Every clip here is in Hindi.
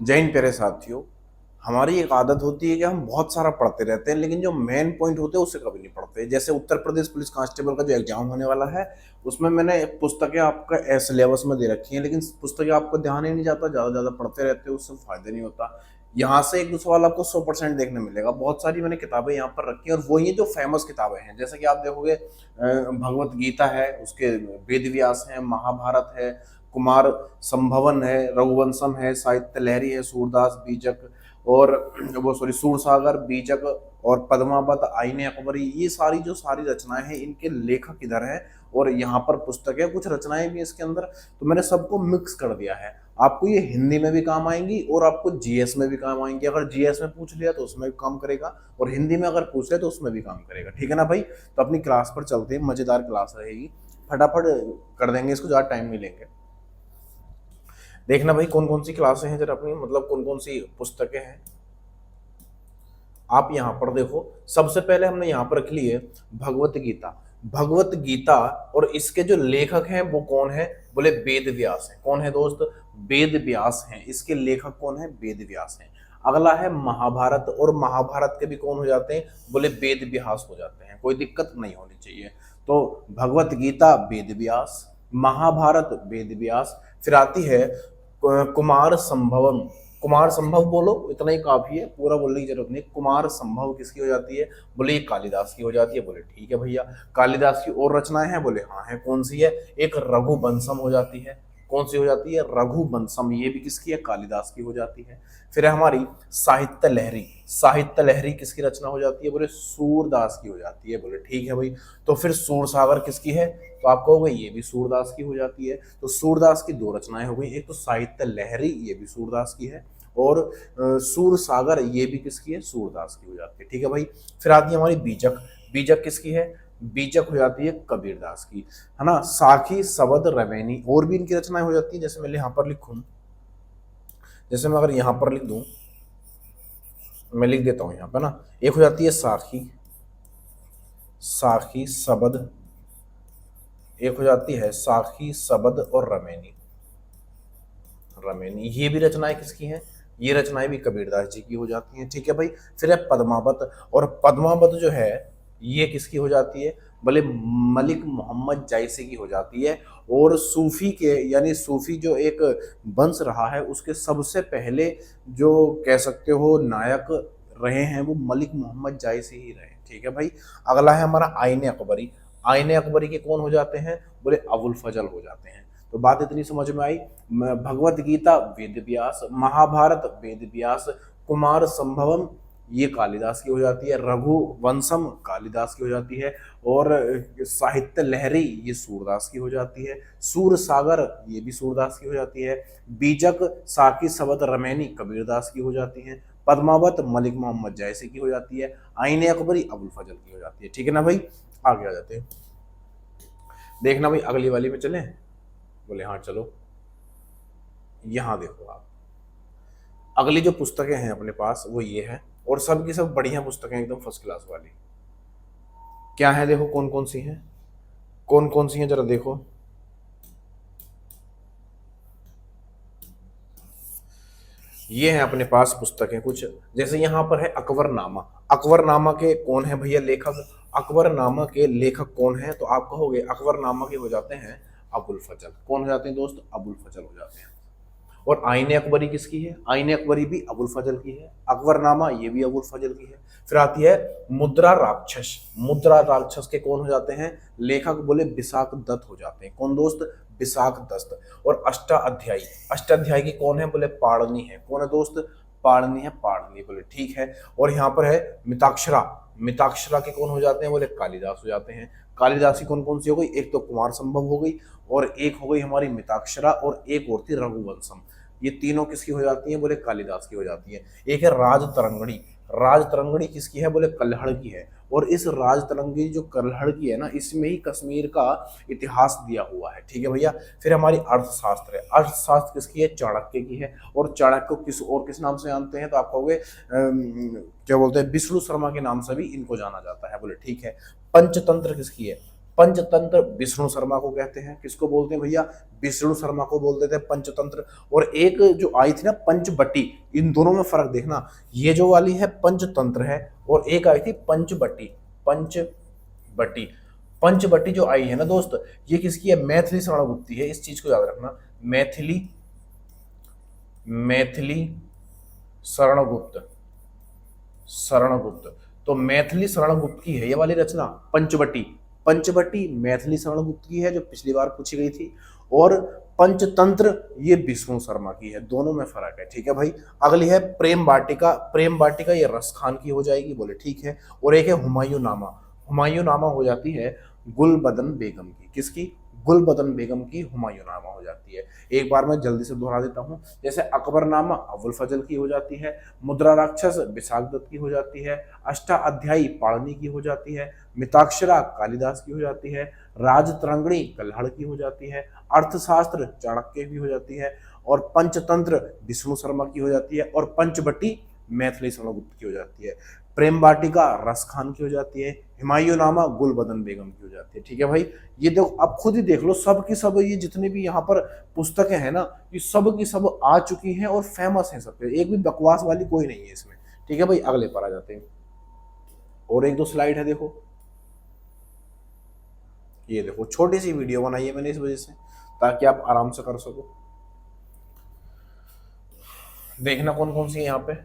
जय हिंद प्यारे साथियों। हमारी एक आदत होती है कि हम बहुत सारा पढ़ते रहते हैं, लेकिन जो मेन पॉइंट होते हैं उससे कभी नहीं पढ़ते। जैसे उत्तर प्रदेश पुलिस कांस्टेबल का जो एग्जाम होने वाला है, उसमें मैंने एक पुस्तकें आपका सिलेबस में दे रखी हैं, लेकिन पुस्तकें आपको ध्यान ही नहीं जाता, ज़्यादा ज़्यादा पढ़ते रहते हो, उससे फायदा नहीं होता। यहाँ से एक दो सवाल आपको 100% देखने मिलेगा। बहुत सारी मैंने किताबें यहाँ पर रखी हैं, और वो ये जो फेमस किताबें हैं, जैसे कि आप देखोगे भगवत गीता है, उसके वेद व्यास है, महाभारत है, कुमार संभवन है, रघुवंशम है, साहित्य लहरी है, सूरदास बीजक और वो सॉरी सूरसागर बीजक और पद्मावत, आईने अकबरी, ये सारी रचनाएं हैं, इनके लेखक इधर हैं और यहाँ पर पुस्तक है, कुछ रचनाएं भी इसके अंदर। तो मैंने सबको मिक्स कर दिया है। आपको ये हिंदी में भी काम आएंगी और आपको जीएस में भी काम आएंगी। अगर जीएस में पूछ लिया तो उसमें भी काम करेगा, और हिंदी में अगर पूछ लिया तो उसमें भी काम करेगा। ठीक है ना भाई? तो अपनी क्लास पर चलते हैं, मजेदार क्लास रहेगी, फटाफट कर देंगे इसको, ज़्यादा टाइम नहीं लेंगे। देखना भाई कौन कौन सी क्लासें हैं जरा अपनी, मतलब कौन कौन सी पुस्तकें हैं। आप यहाँ पर देखो, सबसे पहले हमने यहाँ पर रख ली है भगवत गीता। भगवत गीता, और इसके जो लेखक हैं वो कौन है? बोले वेद व्यास है। कौन है दोस्त? वेद व्यास हैं। इसके लेखक कौन है? वेद व्यास हैं। अगला है महाभारत, और महाभारत के भी कौन हो जाते हैं? बोले वेद व्यास हो जाते हैं। कोई दिक्कत नहीं होनी चाहिए। तो भगवत गीता वेद व्यास, महाभारत वेद व्यास। फिर आती है कुमार संभवम। कुमार संभव बोलो, इतना ही काफी है, पूरा बोलने की जरूरत नहीं। कुमार संभव किसकी हो जाती है? बोले ये कालिदास की हो जाती है। बोले ठीक है भैया, कालिदास की और रचनाएं हैं? बोले हाँ है। कौन सी है? एक रघुवंशम हो जाती है। कौन सी हो जाती है? रघुवंशम, ये भी किसकी है? कालिदास की हो जाती है। फिर है हमारी साहित्य लहरी। साहित्य लहरी किसकी रचना हो जाती है? बोले सूरदास की हो जाती है। बोले ठीक है भाई। तो फिर सूरसागर किसकी है? तो आप कहोगे ये भी सूरदास की हो जाती है। तो सूरदास की दो रचनाएं हो गई, एक तो साहित्य लहरी, ये भी सूरदास की है, और सूरसागर ये भी किसकी है? सूरदास की हो जाती है। ठीक है भाई। फिर आती है हमारी बीजक। बीजक किसकी है? बीजक हो जाती है कबीरदास की, है ना। साखी सबद रवैनी, और भी इनकी रचनाएं हो जाती है। जैसे मैं यहाँ पर लिखूं, जैसे मैं अगर यहाँ पर लिख दूं, मैं लिख देता हूँ यहाँ पर ना, एक हो जाती है साखी, साखी सबद, एक हो जाती है साखी सबद और रमैनी। रमैनी ये भी रचनाएं किसकी हैं? ये रचनाएं भी कबीरदास जी की हो जाती हैं। ठीक है भाई। फिर है पद्मावत, और पद्मावत जो है ये किसकी हो जाती है? भले मलिक मोहम्मद जायसी की हो जाती है। और सूफी के, यानी सूफी जो एक वंश रहा है, उसके सबसे पहले जो कह सकते हो नायक रहे हैं, वो मलिक मोहम्मद जायसी ही रहे। ठीक है भाई। अगला है हमारा आईने अकबरी। आईने अकबरी के कौन हो जाते हैं? बोले अबुल फजल हो जाते हैं। तो बात इतनी समझ में आई। भगवत गीता वेद व्यास, महाभारत वेद व्यास, कुमार संभवम ये कालिदास की हो जाती है, रघुवंशम कालिदास की हो जाती है, और साहित्य लहरी ये सूरदास की हो जाती है, सूरसागर ये भी सूरदास की हो जाती है, बीजक साकी सवद रमैनी कबीरदास की हो जाती है, पद्मावत मलिक मोहम्मद जायसी की हो जाती है, आईने अकबरी अबुल फजल की हो जाती है। ठीक है ना भाई? आगे आ जाते हैं। देखना भाई अगली वाली में चलें? बोले हाँ चलो। यहाँ देखो आप, अगली जो पुस्तकें हैं अपने पास वो ये है, और सब की सब बढ़िया पुस्तकें, एकदम फर्स्ट क्लास वाली। क्या है देखो, कौन कौन सी हैं, कौन कौन सी हैं जरा देखो। ये है अपने पास पुस्तकें कुछ, जैसे यहाँ पर है अकबरनामा। अकबरनामा के कौन है भैया लेखक? अकबरनामा के लेखक कौन है? तो आप कहोगे अकबरनामा के हो जाते हैं अबुल फजल। कौन हो जाते हैं दोस्त? अबुल फजल हो जाते हैं। और आईने अकबरी किसकी है? आईने अकबरी भी अबुल फजल की है। अकबरनामा ये भी अबुल फजल की है। फिर आती है मुद्रा राक्षस। मुद्रा राक्षस के कौन हो जाते हैं लेखक? बोले विशाख दत्त हो जाते हैं। कौन दोस्त? विशाख दत्त। और अष्टाध्यायी, अष्टाध्यायी की कौन है? बोले पाणनी है। कौन है दोस्त? पाणनी है, पाणनी। बोले ठीक है। और यहाँ पर है मिताक्षरा। मिताक्षरा के कौन हो जाते हैं? बोले कालिदास हो जाते हैं। कालिदास की कौन कौन सी हो गई? एक तो कुमार संभव हो गई, और एक हो गई हमारी मिताक्षरा, और एक और थी रघुवंशम। ये तीनों किसकी हो जाती हैं? बोले कालिदास की हो जाती है। एक है राज तरंगणी। राज तरंगणी किसकी है? बोले कल्हड़ की है। और इस राज तरंगणी जो कल्हड़ की है ना, इसमें ही कश्मीर का इतिहास दिया हुआ है। ठीक है भैया। फिर हमारी अर्थशास्त्र है। अर्थशास्त्र किसकी है? चाणक्य की है। और चाणक्य को किस नाम से जानते हैं? तो आप कहोगे क्या बोलते हैं, विष्णु शर्मा के नाम से भी इनको जाना जाता है। बोले ठीक है। पंचतंत्र किसकी है? पंचतंत्र विष्णु शर्मा को कहते हैं। किसको बोलते हैं भैया? विष्णु शर्मा को बोल देते हैं पंचतंत्र। और एक जो आई थी ना पंचबटी, इन दोनों में फर्क देखना, ये जो वाली है पंचतंत्र है और एक आई थी पंचबटी। पंचबटी, पंचबटी जो आई है ना दोस्त, ये किसकी है? मैथिली शरण गुप्त है। इस चीज को याद रखना, मैथिली शरणगुप्त, शरणगुप्त। तो मैथिली शरणगुप्त की है ये वाली रचना पंचवटी। पंचवटी मैथिली शरणगुप्त की है जो पिछली बार पूछी गई थी, और पंचतंत्र ये विष्णु शर्मा की है। दोनों में फर्क है, ठीक है भाई। अगली है प्रेम वाटिका। प्रेम वाटिका ये रस खान की हो जाएगी, बोले ठीक है। और एक है हुमायूं नामा। हुमायूं नामा हो जाती है गुलबदन बेगम की। किसकी? गुलबदन बेगम की हुमायूं नामा हो जाती है। एक बार मैं जल्दी से दोहरा देता हूं, जैसे अकबरनामा अबुल फजल की हो जाती है, मुद्रा राक्षस विशाख दत्त की हो जाती है, अष्टाध्यायी पाणिनि की हो जाती है, मिताक्षरा कालिदास की हो जाती है, राजतरंगिणी कल्हड़ की हो जाती है, अर्थशास्त्र चाणक्य की हो जाती है, और पंचतंत्र विष्णु शर्मा की हो जाती है, और पंचवटी मैथिली शरणगुप्त की हो जाती है। प्रेम वाटिका रस खान की हो जाती है, हुमायूं नामा गुलबदन बेगम की हो जाती है, ठीक है भाई। ये देखो, अब खुद ही देख लो, सब की सब ये जितने भी यहाँ पर पुस्तकें हैं ना, ये सब की सब आ चुकी हैं और फेमस हैं सबके, एक भी बकवास वाली कोई नहीं है इसमें, ठीक है भाई। अगले पर आ जाते हैं, और एक दो स्लाइड है देखो, ये देखो छोटी सी वीडियो बनाई है मैंने इस वजह से, ताकि आप आराम से कर सको। देखना कौन कौन सी है यहाँ पे।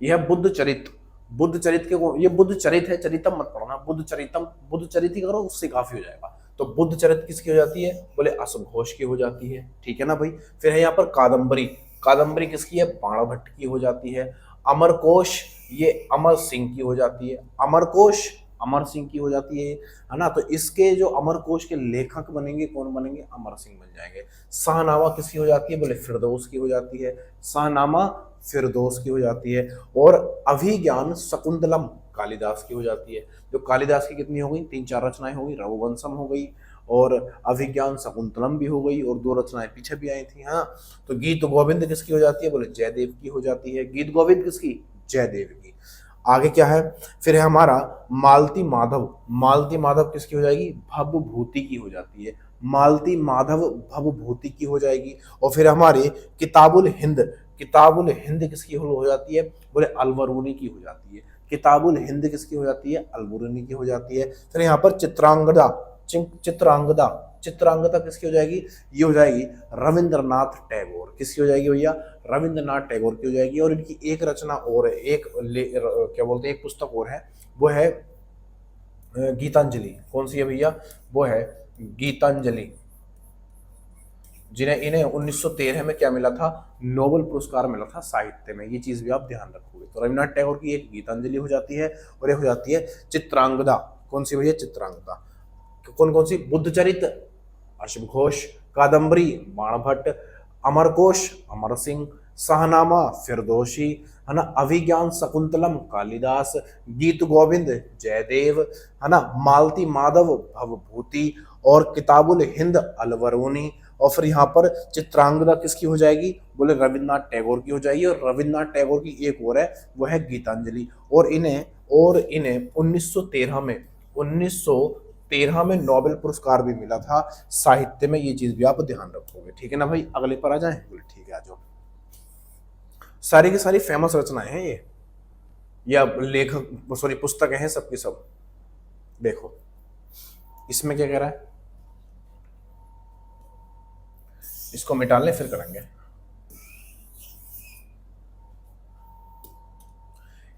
यह बुद्ध चरित। बुद्ध चरित के ये बुद्ध चरित है, चरितम मत पढ़ना, बुद्ध चरितम, बुद्ध चरित ही करो, उससे काफी हो जाएगा। तो बुद्ध चरित किसकी हो जाती है? बोले अश्व घोष की हो जाती है, ठीक है ना भाई। फिर है यहाँ पर कादम्बरी। कादम्बरी किसकी है? बाणभट्ट की हो जाती है। अमरकोश ये अमर सिंह की हो जाती है। अमरकोश अमर सिंह की हो जाती है ना। तो इसके जो अमरकोश के लेखक बनेंगे कौन बनेंगे? अमर सिंह बन जाएंगे। शाहनामा किसकी हो जाती है? बोले फिरदौस की हो जाती है। शाहनामा फिरदौस की हो जाती है। और अभिज्ञान शकुंतलम कालिदास की हो जाती है। जो कालिदास की कितनी हो गई? 3-4 रचनाएं हो गई। रघुवंशम हो गई, और अभिज्ञान शकुंतलम भी हो गई, और 2 रचनाएं पीछे भी आई थी। हाँ, तो गीत गोविंद किसकी हो जाती है? बोले जयदेव की हो जाती है। गीत गोविंद किसकी? जयदेव की। आगे क्या है? फिर है हमारा मालती माधव। मालती माधव किसकी हो जाएगी? भवभूति की हो जाती है। मालती माधव भवभूति की हो जाएगी। और फिर हमारे किताबुल हिंद। किताबुल हिंद किसकी हो जाती है? बोले अलबरूनी की हो जाती है। किताबुल हिंद किसकी हो जाती है? अलबरूनी की हो जाती है। फिर यहाँ पर चित्रांगदा। चित्रांगदा, चित्रांगदा किसकी हो जाएगी? ये हो जाएगी रविंद्रनाथ टैगोर। किसकी हो जाएगी भैया? रविंद्रनाथ टैगोर की हो जाएगी। और इनकी एक रचना और है, क्या बोलते हैं, एक पुस्तक और है, वो है गीतांजलि। कौन सी है भैया? वो है गीतांजलि, जिन्हें इन्हें 1913 में क्या मिला था? नोबेल पुरस्कार मिला था साहित्य में। ये चीज भी आप ध्यान रखोगे। तो रविन्द्रनाथ टैगोर की एक गीतांजलि हो जाती है, और एक हो जाती है चित्रांगदा। कौन सी भैया? चित्रांगदा। कौन कौन सी? बुद्धचरित अश्वघोष, कादम्बरी बाणभट्ट, अमरकोश अमर सिंह, शाहनामा फिरदौसी, है ना, अभिज्ञान शकुंतलम कालिदास, गीत गोविंद जयदेव, है ना, मालती माधव भवभूति, और किताबुल हिंद अलबरूनी। और फिर यहाँ पर चित्रांगदा किसकी हो जाएगी? बोले रविन्द्रनाथ टैगोर की हो जाएगी। और रविन्द्रनाथ टैगोर की एक और है, वो है गीतांजलि। और इन्हें 1913 में नोबेल पुरस्कार भी मिला था साहित्य में। ये चीज भी आप ध्यान रखोगे, ठीक है ना भाई। अगले पर आ जाएं? बोले ठीक है, आ जाओ। सारी की सारी फेमस रचनाएं हैं ये, या लेखक सॉरी पुस्तकें हैं सबकी सब। देखो इसमें क्या कह रहा है, इसको मिटा लें फिर करेंगे।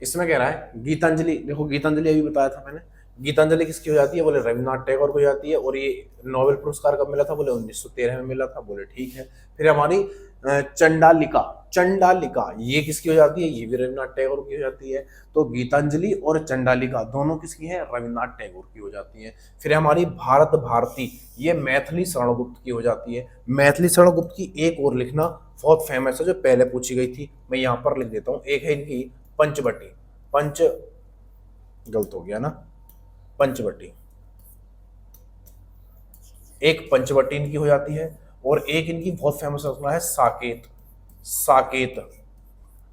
इसमें कह रहा है गीतांजलि। देखो गीतांजलि अभी बताया था मैंने। गीतांजलि किसकी हो जाती है? बोले रविन्द्रनाथ टैगोर को हो जाती है। और ये नोबेल पुरस्कार कब मिला था? बोले 1913 में मिला था। बोले ठीक है। फिर हमारी चंडालिका। चंडालिका ये किसकी हो जाती है? ये भी रविन्द्रनाथ टैगोर की हो जाती है। तो गीतांजलि और चंडालिका दोनों किसकी है? रविन्द्रनाथ टैगोर की हो जाती है। फिर हमारी भारत भारती, ये मैथिली शरणगुप्त की हो जाती है। मैथिली शरणगुप्त की एक और लिखना, बहुत फेमस है, जो पहले पूछी गई थी, मैं यहाँ पर लिख देता हूँ। एक है इनकी पंचवटी, गलत हो गया ना, पंचवटी, एक पंचवटी इनकी हो जाती है। और एक इनकी बहुत फेमस रचना है साकेत। साकेत,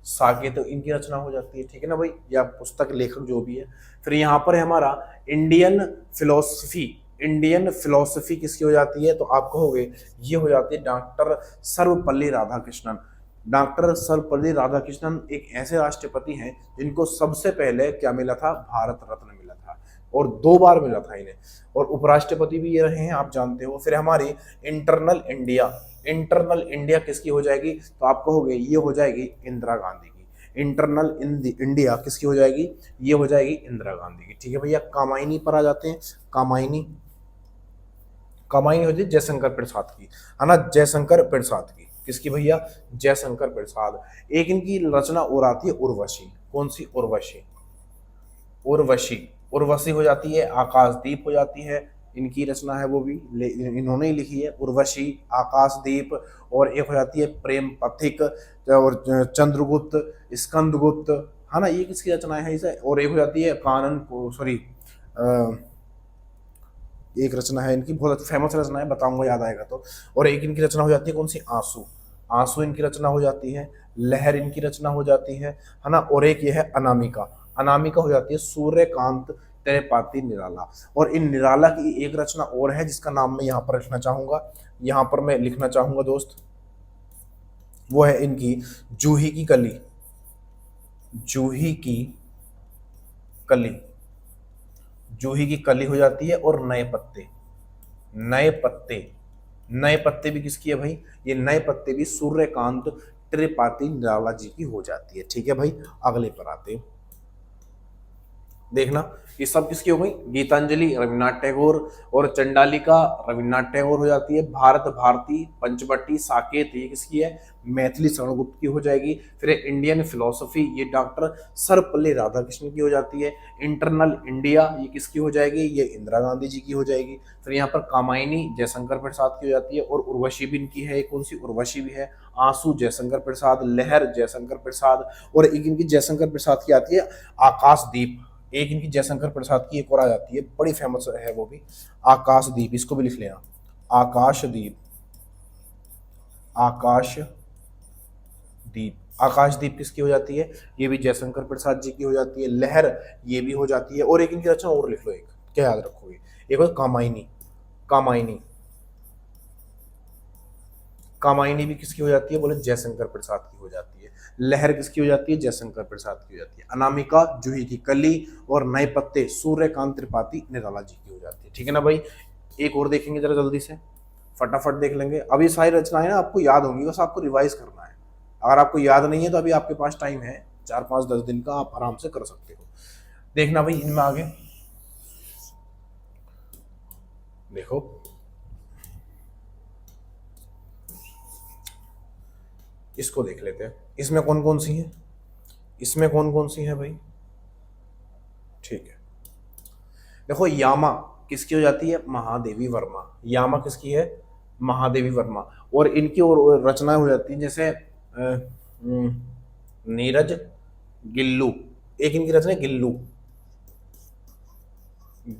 साकेत इनकी रचना हो जाती है, ठीक है ना भाई, या पुस्तक लेखक जो भी है। फिर यहाँ पर है हमारा इंडियन फिलोसफी। इंडियन फिलोसफी किसकी हो जाती है, तो आप कहोगे ये हो जाती है डॉक्टर सर्वपल्ली राधाकृष्णन। डॉक्टर सर्वपल्ली राधाकृष्णन एक ऐसे राष्ट्रपति हैं जिनको सबसे पहले क्या मिला था, भारत रत्न मिला था, और 2 बार मिला था इन्हें, और उपराष्ट्रपति भी ये रहे हैं, आप जानते हो। फिर हमारी इंटरनल इंडिया, इंटरनल इंडिया किसकी हो जाएगी, तो आप कहोगे ये हो जाएगी इंदिरा गांधी की। इंटरनल इंडिया किसकी हो जाएगी, ये हो जाएगी इंदिरा गांधी की, ठीक है भैया। कामायनी पर आ जाते हैं। कामायनी, कामायनी होती है जयशंकर प्रसाद की, है ना, जयशंकर प्रसाद की। किसकी भैया, जयशंकर प्रसाद। एक इनकी रचना और आती है उर्वशी। कौन सी, उर्वशी। उर्वशी, उर्वशी हो जाती है, आकाशदीप हो जाती है, इनकी रचना है वो भी इन्होंने ही लिखी है, उर्वशी, आकाशदीप। और एक हो जाती है प्रेम पथिक और चंद्रगुप्त, स्कंदगुप्त, है ना, ये किसकी रचना है इसे। और एक हो जाती है कानन को, सॉरी, एक रचना है इनकी, बहुत फेमस रचना है, बताऊंगा याद आएगा तो। और एक इनकी रचना हो जाती है कौन सी, आंसू। आंसू इनकी रचना हो जाती है। लहर इनकी रचना हो जाती है ना। और एक ये है अनामिका। अनामिका हो जाती है सूर्यकांत त्रिपाठी निराला। और इन निराला की एक रचना और है जिसका नाम मैं यहाँ पर रखना चाहूंगा, यहाँ पर मैं लिखना चाहूंगा दोस्त, वो है इनकी जूही की कली। जूही की कली, जूही की कली हो जाती है। और नए पत्ते, नए पत्ते, नए पत्ते भी किसकी है भाई, ये नए पत्ते भी सूर्यकांत त्रिपाठी निराला जी की हो जाती है, ठीक है भाई। अगले पर आते देखना, ये सब किसकी हो गई, गीतांजलि रविन्द्रनाथ टैगोर, और चंडालिका रविन्द्रनाथ टैगोर हो जाती है। भारत भारती, पंचवटी, साकेत ये किसकी है, मैथिली शरण गुप्त की हो जाएगी। फिर इंडियन फिलोसफी ये डॉक्टर सर्वपल्ली राधाकृष्णन की हो जाती है। इंटरनल इंडिया ये किसकी हो जाएगी, ये इंदिरा गांधी जी की हो जाएगी। फिर यहाँ पर कामायनी जयशंकर प्रसाद की हो जाती है। और उर्वशी भी इनकी है, कौन सी, उर्वशी भी है। आंसू जयशंकर प्रसाद, लहर जयशंकर प्रसाद। और एक इनकी जयशंकर प्रसाद की आती है आकाशदीप। एक इनकी जयशंकर प्रसाद की एक और आ जाती है, बड़ी फेमस है वो भी, आकाशदीप। इसको भी लिख लेना, आकाशदीप। आकाशदीप, आकाशदीप किसकी हो जाती है, ये भी जयशंकर प्रसाद जी की हो जाती है। लहर ये भी हो जाती है। और एक इनकी रचना और लिख लो, एक क्या याद रखोगे, एक हो कामायनी। कामायनी, कामायनी भी किसकी हो जाती है, बोले जयशंकर प्रसाद की हो जाती है। लहर किसकी हो जाती है, जयशंकर प्रसाद की हो जाती है। अनामिका जूही की कली, और नए पत्ते सूर्यकांत त्रिपाठी निराला जी की हो जाती है, ठीक है ना भाई। एक और देखेंगे जरा जल्दी से, फटाफट देख लेंगे। अब ये सारी रचनाएं ना आपको याद होंगी, बस आपको रिवाइज करना है। अगर आपको याद नहीं है तो अभी आपके पास टाइम है 4-5-10 दिन का, आप आराम से कर सकते हो। देखना भाई इनमें आगे देखो, इसको देख लेते हैं, इसमें कौन कौन सी है, इसमें कौन कौन सी है भाई, ठीक है। देखो यामा किसकी हो जाती है, महादेवी वर्मा। यामा किसकी है, महादेवी वर्मा। और इनकी और रचनाएं हो जाती है जैसे नीरज, गिल्लू। एक इनकी रचना है गिल्लू,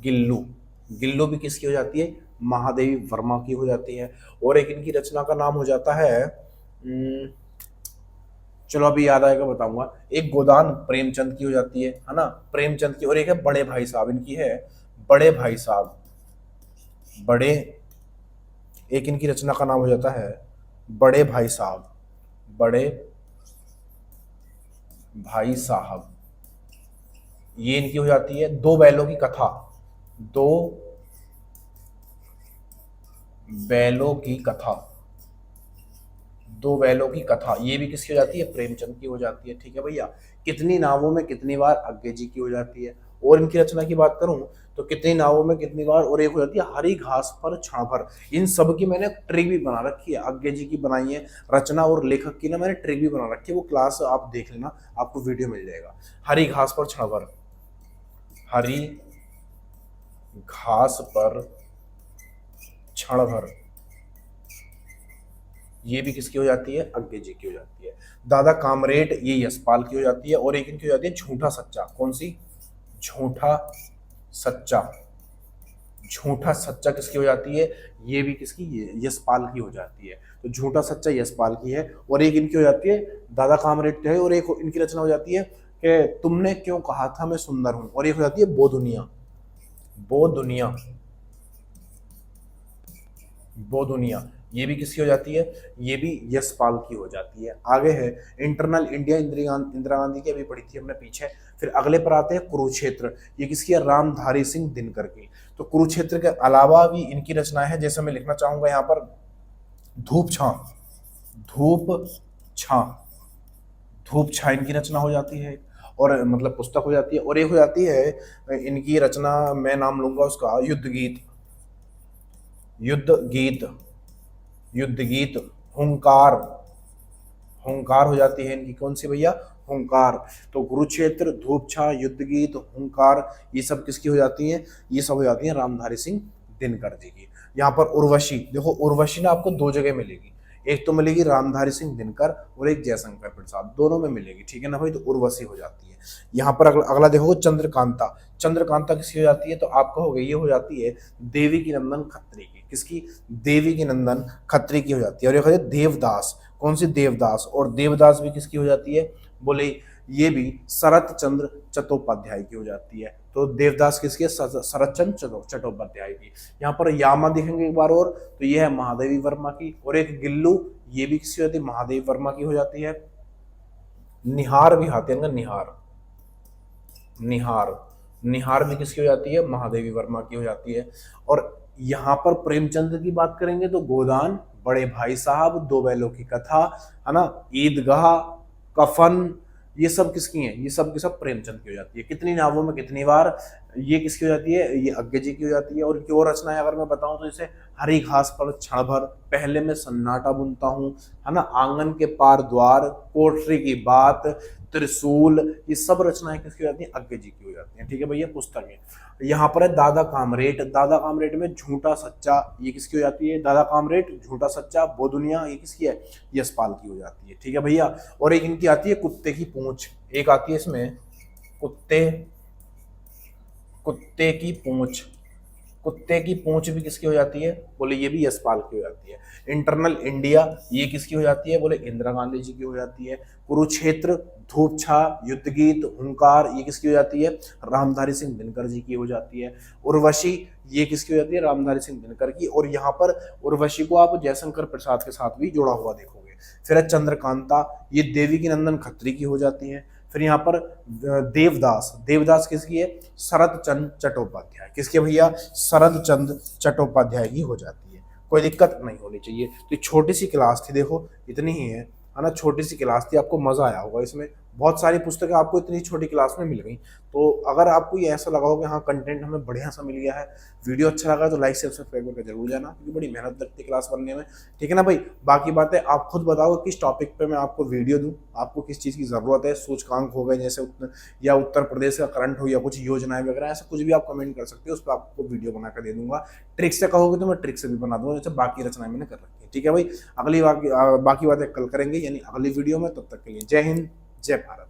गिल्लू। गिल्लू भी किसकी हो जाती है, महादेवी वर्मा की हो जाती है। और एक इनकी रचना का नाम हो जाता है चलो अभी याद आएगा बताऊंगा, एक गोदान प्रेमचंद की हो जाती है ना, प्रेमचंद की। और एक है बड़े भाई साहब, इनकी है बड़े भाई साहब, बड़े, एक इनकी रचना का नाम हो जाता है बड़े भाई साहब, बड़े भाई साहब। ये इनकी हो जाती है दो बैलों की कथा, दो बैलों की कथा, दो बैलों की कथा। ये भी किसकी हो जाती है, प्रेमचंद की हो जाती है, ठीक है भैया। कितनी नावों में कितनी बार, अज्ञे जी की हो जाती है। और इनकी रचना की बात करूं तो कितनी नावों में कितनी बार, और एक हो जाती है हरी घास पर क्षण भर। इन सब की मैंने ट्रिक भी बना रखी है, अज्ञे जी की बनाई है रचना, और लेखक की ना मैंने ट्रिक भी बना रखी है, वो क्लास आप देख लेना, आपको वीडियो मिल जाएगा। हरी घास पर क्षण भर, हरी घास पर क्षण भर, ये भी किसकी हो जाती है, अज्ञे जी की हो जाती है। दादा कामरेड ये यशपाल की हो जाती है। और एक इनकी हो जाती है झूठा सच्चा। कौन सी, झूठा सच्चा, झूठा सच्चा किसकी हो जाती है, ये भी किसकी, यशपाल की हो जाती है। तो झूठा सच्चा यशपाल की है। और एक इनकी हो जाती है दादा कामरेड है, और एक इनकी रचना हो जाती है कि तुमने क्यों कहा था मैं सुंदर हूं, और एक हो जाती है बो दुनिया। बो दुनिया, बो दुनिया, ये भी किसकी हो जाती है, ये भी यशपाल की हो जाती है। आगे है इंटरनल इंडिया, इंदिरा गांधी की अभी पढ़ी थी हमने पीछे। फिर अगले पर आते हैं कुरुक्षेत्र, ये किसकी है, रामधारी सिंह दिनकर की। तो कुरुक्षेत्र के अलावा भी इनकी रचना है, जैसे मैं लिखना चाहूंगा यहाँ पर धूप छां, धूप छां, धूप छां इनकी रचना हो जाती है, और मतलब पुस्तक हो जाती है। और एक हो जाती है इनकी रचना, मैं नाम लूंगा उसका युद्ध गीत, युद्ध गीत, युद्ध गीत, हुंकार, हुंकार हो जाती है इनकी, कौन सी भैया, हुंकार। तो कुरुक्षेत्र, धूपछां, युद्ध गीत, हुंकार, ये सब किसकी हो जाती है, ये सब हो जाती है रामधारी सिंह दिनकर जी की। यहाँ पर उर्वशी, देखो उर्वशी ना आपको दो जगह मिलेगी, एक तो मिलेगी रामधारी सिंह दिनकर और एक जयशंकर प्रसाद, दोनों में मिलेगी, ठीक है ना भाई। तो उर्वशी हो जाती है। यहाँ पर अगला देखो चंद्रकांता, चंद्रकांता किसकी हो जाती है, तो आपका हो गई, ये हो जाती है देवी की नंदन खत्री की, किसकी, देवी की नंदन खत्री की हो जाती है। और एक है देवदास, कौन सी, देवदास, और देवदास भी किसकी हो जाती है, बोले ये भी शरत चंद्र चट्टोपाध्याय की हो जाती है। तो देवदास किसकी है, शरत चंद्र चट्टोपाध्याय की। यहाँ पर यामा देखेंगे एक बार और, तो ये है महादेवी वर्मा की। और एक गिल्लू, ये भी किसकी होती है, महादेवी वर्मा की हो जाती है। निहार भी आते हैं, निहार, निहार, निहार भी किसकी हो जाती है, महादेवी वर्मा की हो जाती है। और यहाँ पर प्रेमचंद की बात करेंगे तो गोदान, बड़े भाई साहब, दो बैलों की कथा, है ना, ईदगाह, कफन, ये सब किसकी हैं, ये सब की सब प्रेमचंद की हो जाती है। कितनी नावों में कितनी बार, ये किसकी हो जाती है, ये अज्ञे जी की हो जाती है। और इनकी और रचनाएं अगर मैं बताऊं तो जैसे हरी घास पर क्षण भर, पहले मैं सन्नाटा बुनता हूँ, है ना, आंगन के पार द्वार, कोठरी की बात, त्रिशूल, ये सब रचनाएं किसकी हो जाती हैं, अज्ञे जी की हो जाती हैं, ठीक है भैया, पुस्तकें। यहाँ पर है दादा कामरेड, दादा कामरेड में झूठा सच्चा, ये किसकी हो जाती है, दादा कामरेड, झूठा सच्चा, वो दुनिया, ये किसकी है, यशपाल की हो जाती है, ठीक है भैया। और एक इनकी आती है कुत्ते की पूंछ, एक आती है इसमें कुत्ते, कुत्ते की पूंछ, कुत्ते की पूंछ भी किसकी हो जाती है, बोले ये भी यशपाल की हो जाती है। इंटरनल इंडिया, ये किसकी हो जाती है, बोले इंदिरा गांधी जी की हो जाती है। कुरुक्षेत्र, धूपछां, युद्ध गीत, हुंकार, ये किसकी हो जाती है, रामधारी सिंह दिनकर जी की हो जाती है। उर्वशी, ये किसकी हो जाती है, रामधारी सिंह दिनकर की। और यहाँ पर उर्वशी को आप जयशंकर प्रसाद के साथ भी जोड़ा हुआ देखोगे। फिर है चंद्रकांता, ये देवी की नंदन खत्री की हो जाती है। फिर यहाँ पर देवदास, देवदास किसकी है, शरद चंद्र चट्टोपाध्याय, किसके भैया, शरद चंद्र चट्टोपाध्याय की हो जाती है। कोई दिक्कत नहीं होनी चाहिए। तो छोटी सी क्लास थी, देखो इतनी ही है ना, छोटी सी क्लास थी, आपको मजा आया होगा इसमें। बहुत सारी पुस्तकें आपको इतनी छोटी क्लास में मिल गई। तो अगर आपको ये ऐसा लगा हो कि हाँ कंटेंट हमें बढ़िया सा मिल गया है, वीडियो अच्छा लगा तो लाइक से सब्सक्राइब करके जरूर जाना, क्योंकि बड़ी मेहनत लगती है क्लास बनने में, ठीक है ना भाई। बाकी बातें आप खुद बताओ किस टॉपिक पे मैं आपको वीडियो दूं, आपको किस चीज़ की ज़रूरत है, सूचकांक हो गए जैसे या उत्तर प्रदेश का करंट हो, या कुछ योजनाएं वगैरह, ऐसा कुछ भी आप कमेंट कर सकते हो, उस पर आपको वीडियो बना कर दे दूंगा। ट्रिक से कहोगे तो मैं ट्रिक से भी बना दूंगा, जैसे बाकी रचनाएं मैंने कर रखी है, ठीक है भाई। अगली बाकी बातें कल करेंगे, यानी अगली वीडियो में। तब तक के लिए जय हिंद, जय भारत।